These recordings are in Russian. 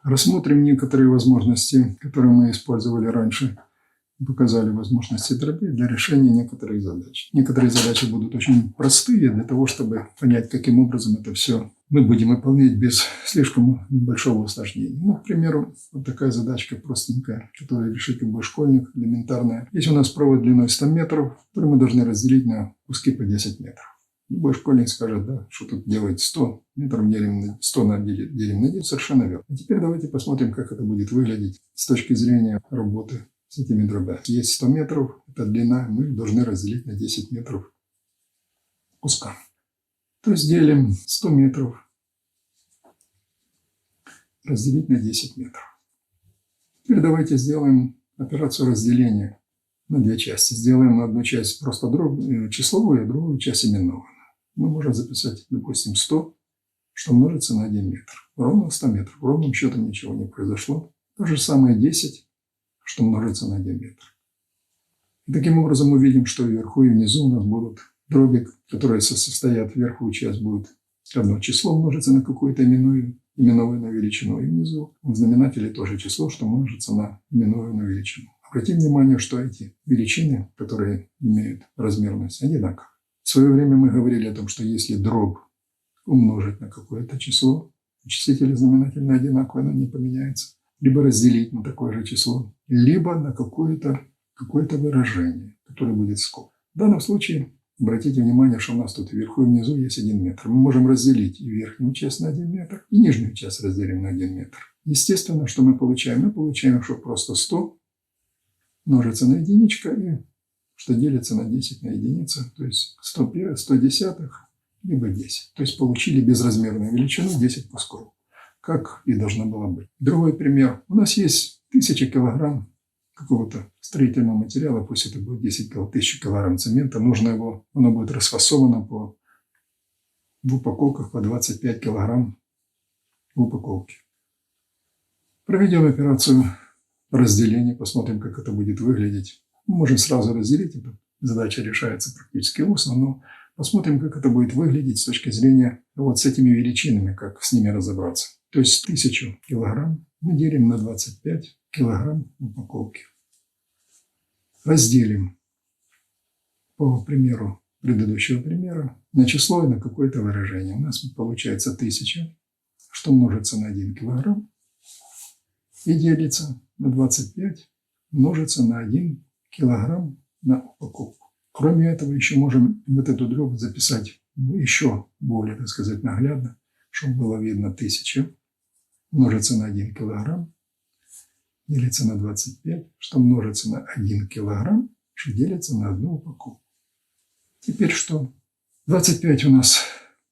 Рассмотрим некоторые возможности, которые мы использовали раньше. Показали возможности дробей для решения некоторых задач. Некоторые задачи будут очень простые для того, чтобы понять, каким образом это все мы будем выполнять без слишком большого усложнения. Ну, к примеру, вот такая задачка простенькая, которую решит любой школьник, элементарная. Есть у нас провод длиной 100 метров, который мы должны разделить на куски по 10 метров. Любой школьник скажет, да, что тут делать 100 метров, делим на 100 делим на 10, совершенно верно. А теперь давайте посмотрим, как это будет выглядеть с точки зрения работы с этими дробями. Есть 100 метров, это длина, мы должны разделить на 10 метров куска. То есть делим 100 метров, разделить на 10 метров. Теперь давайте сделаем операцию разделения на две части. Сделаем одну часть просто числовую, а другую часть именованную. Мы можем записать, допустим, 100, что множится на 1 метр. Ровно 100 метров. Ровным счетом ничего не произошло. То же самое 10, что множится на 1 метр. И таким образом мы видим, что вверху и внизу у нас будут дроби, которые состоят, вверху часть будет одно число множится на какую-то именованную величину, и внизу в знаменателе тоже число, что множится на именованную величину. Обратим внимание, что эти величины, которые имеют размерность, одинаковые. В свое время мы говорили о том, что если дробь умножить на какое-то число, числитель и знаменатель одинаковые, оно не поменяется. Либо разделить на такое же число, либо на какое-то выражение, которое будет скобка. В данном случае обратите внимание, что у нас тут вверху и внизу есть 1 метр. Мы можем разделить и верхнюю часть на 1 метр, и нижнюю часть разделим на 1 метр. Естественно, что мы получаем? Мы получаем, что просто 100 множится на единичка, и что делится на 10 на единицу, то есть 100 десятых, либо 10. То есть получили безразмерную величину 10 кусков, как и должно было быть. Другой пример. У нас есть 1000 килограмм какого-то строительного материала, пусть это будет 1000 килограмм цемента, оно будет расфасовано в упаковках по 25 килограмм в упаковке. Проведем операцию разделения, посмотрим, как это будет выглядеть. Мы можем сразу разделить, эта задача решается практически устно, но посмотрим, как это будет выглядеть с точки зрения вот с этими величинами, как с ними разобраться. То есть 1000 килограмм мы делим на 25 килограмм упаковки. Разделим по примеру предыдущего примера на число и на какое-то выражение. У нас получается 1000, что множится на 1 килограмм, и делится на 25, множится на 1 килограмм на упаковку. Кроме этого, еще можем вот эту дробь записать еще более, так сказать, наглядно, чтобы было видно 1000, множится на 1 килограмм, делится на 25, что множится на 1 килограмм, что делится на одну упаковку. Теперь что? 25 у нас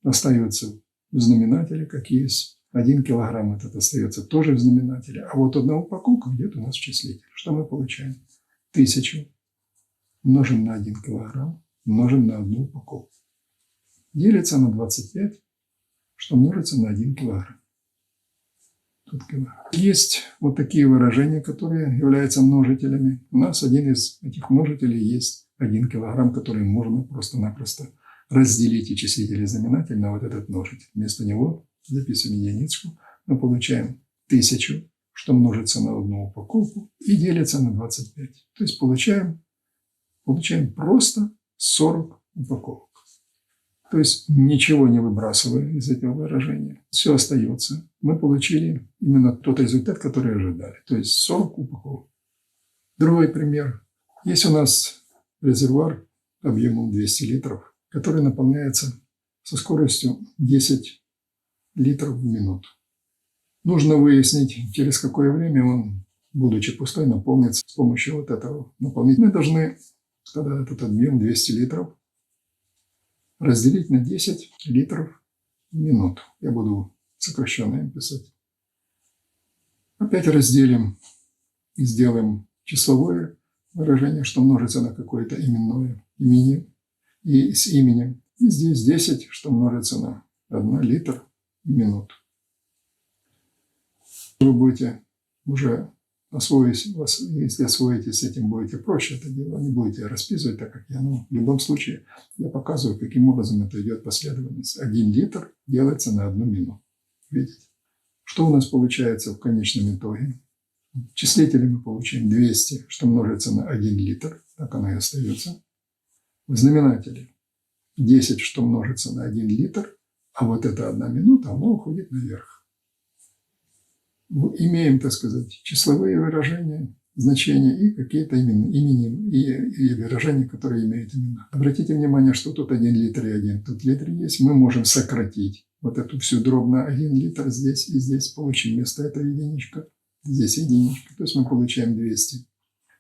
остается в знаменателе, как есть. 1 килограмм этот остается тоже в знаменателе. А вот одна упаковка где-то у нас в числителе. Что мы получаем? 1000 умножим на 1 килограмм, умножим на одну упаковку. Делится на 25, что множится на 1 килограмм. Тут килограмм. Есть вот такие выражения, которые являются множителями. У нас один из этих множителей есть 1 килограмм, который можно просто-напросто разделить и числитель и знаменатель на вот этот множитель. Вместо него записываем единичку, мы получаем 1000, что множится на одну упаковку и делится на 25. То есть получаем просто 40 упаковок. То есть ничего не выбрасывая из этого выражения. Все остается. Мы получили именно тот результат, который ожидали. То есть 40 упаковок. Другой пример. Есть у нас резервуар объемом 200 литров, который наполняется со скоростью 10 литров в минуту. Нужно выяснить, через какое время он, будучи пустой, наполнится с помощью вот этого наполнителя. Мы должны тогда этот объем 200 литров разделить на 10 литров в минуту. Я буду сокращенно им писать. Опять разделим и сделаем числовое выражение, что множится на какое-то именное имя и с именем. И здесь 10, что множится на 1 литр в минуту. Вы будете уже если освоитесь с этим, будете проще это дело, не будете расписывать так, как я. Но в любом случае я показываю, каким образом это идет последовательность. 1 литр делается на 1 минуту. Видите? Что у нас получается в конечном итоге? В числителе мы получаем 200, что множится на 1 литр, так оно и остается. В знаменателе 10, что множится на 1 литр, а вот эта 1 минута, она уходит наверх. Имеем, так сказать, числовые выражения, значения и какие-то имени и выражения, которые имеют имена. Обратите внимание, что тут 1 литр и 1, тут литр есть. Мы можем сократить вот эту всю дробь на 1 литр здесь и здесь, получим вместо этого единичка. Здесь единичка, то есть мы получаем 200,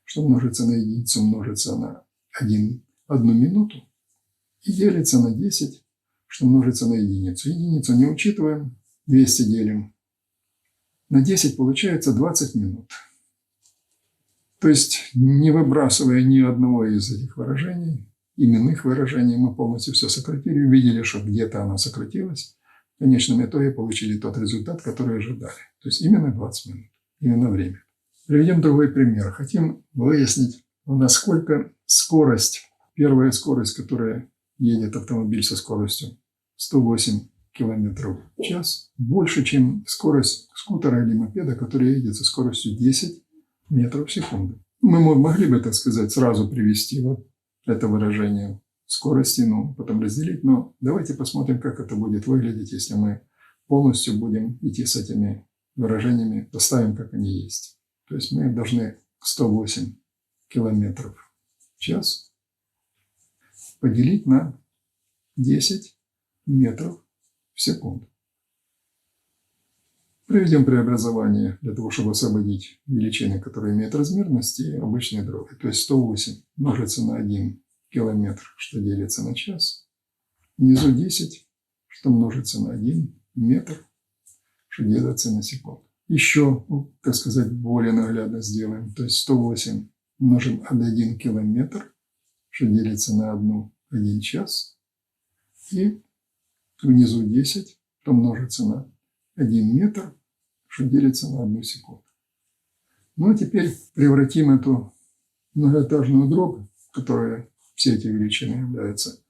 что множится на единицу, множится на 1 минуту и делится на 10, что множится на единицу. Единицу не учитываем, 200 делим на 10, получается 20 минут. То есть не выбрасывая ни одного из этих выражений, именных выражений, мы полностью все сократили, увидели, что где-то оно сократилось. В конечном итоге получили тот результат, который ожидали. То есть именно 20 минут. Именно время. Приведем другой пример. Хотим выяснить, насколько скорость, первая скорость, которая едет автомобиль со скоростью 108 км в час, больше, чем скорость скутера или мопеда, который едет со скоростью 10 метров в секунду. Мы могли бы, так сказать, сразу привести вот это выражение скорости, потом разделить, но давайте посмотрим, как это будет выглядеть, если мы полностью будем идти с этими выражениями, поставим, как они есть. То есть мы должны 108 километров в час поделить на 10 метров в секунду. Проведем преобразование для того, чтобы освободить величины, которые имеют размерность, и обычные дроби. То есть 108 множится на 1 километр, что делится на час. Внизу 10, что множится на 1 метр, что делится на секунду. Еще, так сказать, более наглядно сделаем. То есть 108 умножим на 1 километр, что делится на 1 час. И внизу 10, что множится на 1 метр, что делится на 1 секунду. Ну а теперь превратим эту многоэтажную дробь, которая все эти величины являются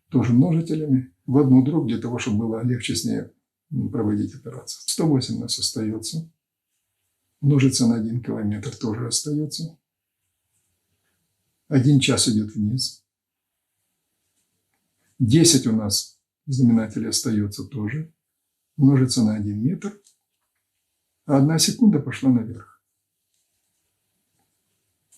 тоже множителями, в одну дробь для того, чтобы было легче с ней проводить операцию. 108 у нас остается. Множится на 1 километр тоже остается. 1 час идет вниз. 10 у нас в знаменателе остается тоже. Множится на 1 метр. А 1 секунда пошла наверх.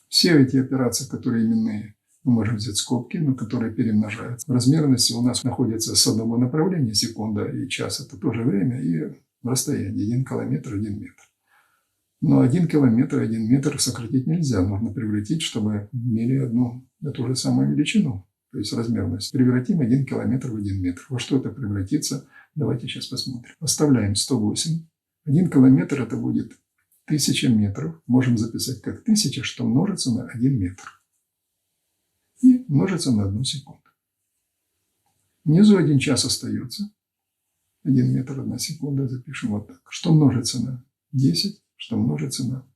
Все эти операции, которые именные, мы можем взять скобки, но которые перемножаются. Размерности у нас находятся с одного направления, секунда и час – это тоже время, и расстояние 1 километр, 1 метр. Но 1 километр, 1 метр сократить нельзя, нужно превратить, чтобы имели одну и ту же самую величину, то есть размерность. Превратим 1 километр в 1 метр. Во что это превратится, давайте сейчас посмотрим. Оставляем 108. 1 километр – это будет 1000 метров. Можем записать как 1000, что множится на 1 метр. И множится на 1 секунду. Внизу 1 час остается. 1 метр, 1 секунда. Запишем вот так. Что множится на 10, что множится на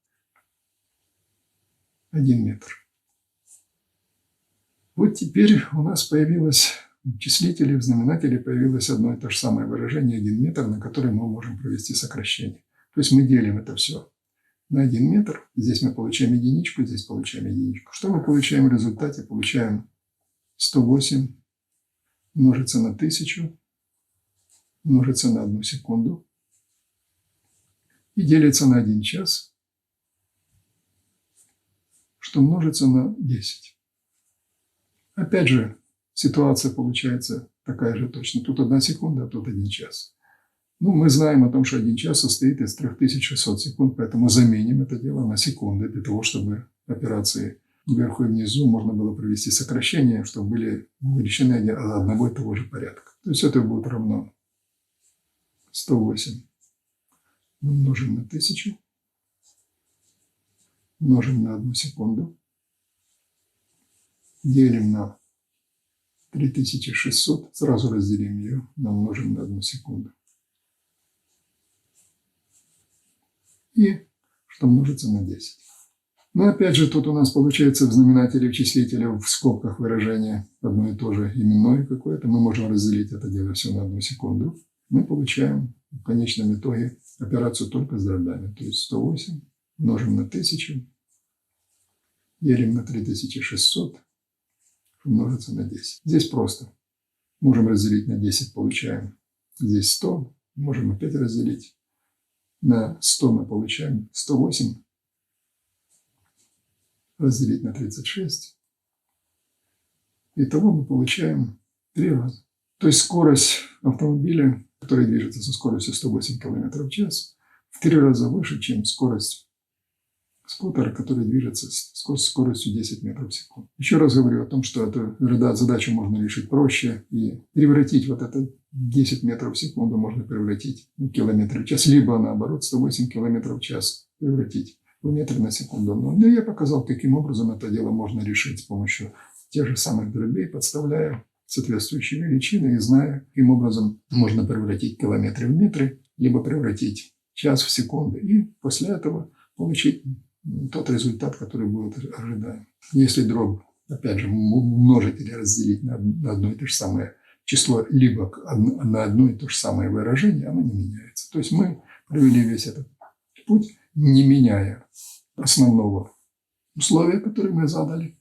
1 метр. Вот теперь у нас появилось в числителе, в знаменателе появилось одно и то же самое выражение 1 метр, на которое мы можем провести сокращение. То есть мы делим это все на 1 метр. Здесь мы получаем единичку, здесь получаем единичку. Что мы получаем в результате? Получаем 108 множится на 1000, множится на 1 секунду и делится на 1 час, что множится на 10. Опять же, ситуация получается такая же точно. Тут 1 секунда, а тут 1 час. Мы знаем о том, что 1 час состоит из 3600 секунд, поэтому заменим это дело на секунды, для того, чтобы операции вверху и внизу можно было провести сокращение, чтобы были величины одного и того же порядка. То есть это будет равно 108 умножим на 1000, умножим на 1 секунду, делим на 3600, сразу разделим ее, умножим на 1 секунду. И что множится на 10. Но опять же, тут у нас получается в знаменателе, в числителе, в скобках выражение одно и то же именное какое-то. Мы можем разделить это дело все на 1 секунду. мы получаем в конечном итоге операцию только с дробями. То есть 108 умножим на 1000, делим на 3600, умножится на 10. Здесь просто. Можем разделить на 10, получаем здесь 100. Можем опять разделить. На 100 мы получаем 108. Разделить на 36. Итого мы получаем 3 раза. То есть скорость автомобиля, который движется со скоростью 108 км в час, в 3 раза выше, чем скорость скутера, который движется с скоростью 10 метров в секунду. Еще раз говорю о том, что эту задачу можно решить проще и превратить вот это 10 метров в секунду можно превратить в километры в час, либо наоборот 108 километров в час превратить в метры на секунду. Но я показал, каким образом это дело можно решить с помощью тех же самых дробей, подставляя соответствующие величины и зная, каким образом можно превратить километры в метры, либо превратить час в секунды. И после этого получить тот результат, который будет ожидаем. Если дробь, опять же, умножить или разделить на одно и то же самое число, либо на одно и то же самое выражение, оно не меняется. То есть мы провели весь этот путь, не меняя основного условия, которое мы задали,